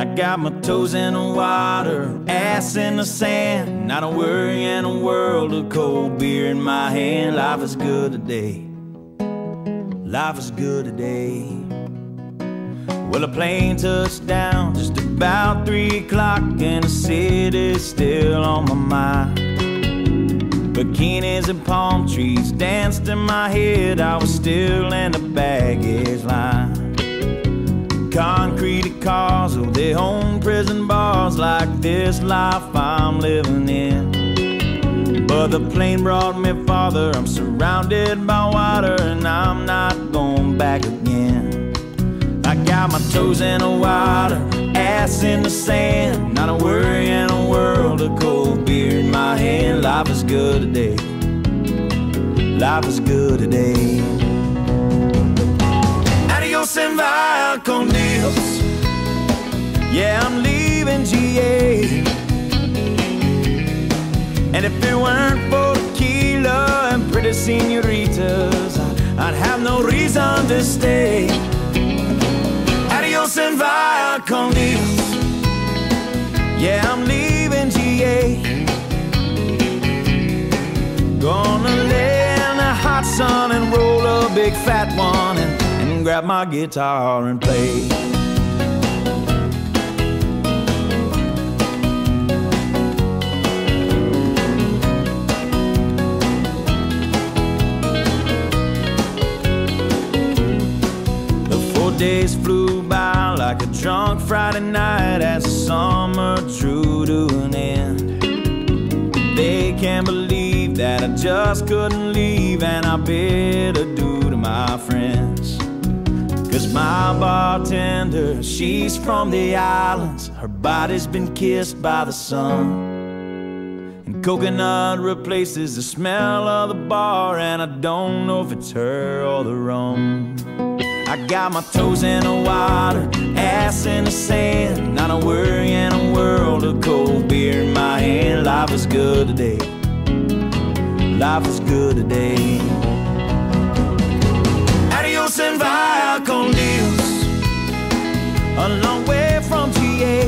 I got my toes in the water, ass in the sand, not a worry in a world of cold beer in my hand. Life is good today, life is good today. Well, a plane touched down just about 3 o'clock, and the city's still on my mind. Bikinis and palm trees danced in my head, I was still in the baggage line. Concrete cars, oh, they own prison bars, like this life I'm living in. But the plane brought me farther, I'm surrounded by water, and I'm not going back again. I got my toes in the water, ass in the sand, not a worry in a world of cold beer in my hand. Life is good today, life is good today. Adios and vaya con Dios, yeah, I'm leaving GA. And if it weren't for tequila and pretty senoritas, I'd have no reason to stay. Adios and vaya con Dios, yeah, I'm leaving GA. Gonna lay in the hot sun and roll a big fat one, and grab my guitar and play. Days flew by like a drunk Friday night as the summer drew to an end. They can't believe that I just couldn't leave, and I bid adieu to my friends. Cause my bartender, she's from the islands, her body's been kissed by the sun, and coconut replaces the smell of the bar, and I don't know if it's her or the rum. I got my toes in the water, ass in the sand, not a worry in a world of cold beer in my hand. Life is good today, life is good today. Adios and vaya con Dios, a long way from GA.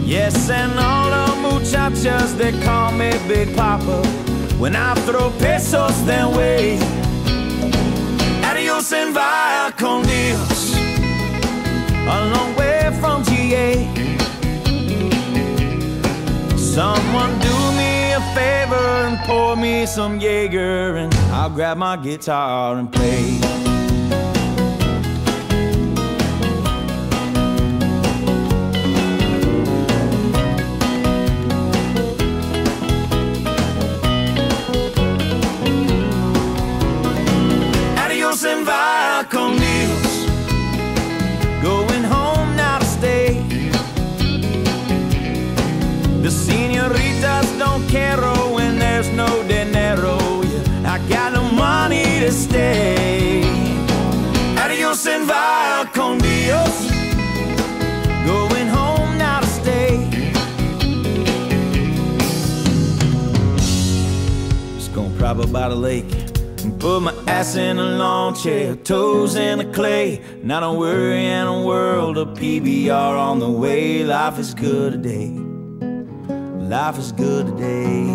Yes, and all the muchachas, they call me Big Papa when I throw pesos their way. Adios and vaya con Dios, a long way from GA. Someone do me a favor and pour me some Jaeger, and I'll grab my guitar and play. And vaya con Dios, going home now to stay. The senoritas don't care when there's no dinero, yeah, I got no money to stay. Adios and vaya con Dios, going home now to stay. Just gonna prop up by the lake and put my ass in a lawn chair, toes in the clay, not a worry in a world of PBR on the way. Life is good today, life is good today.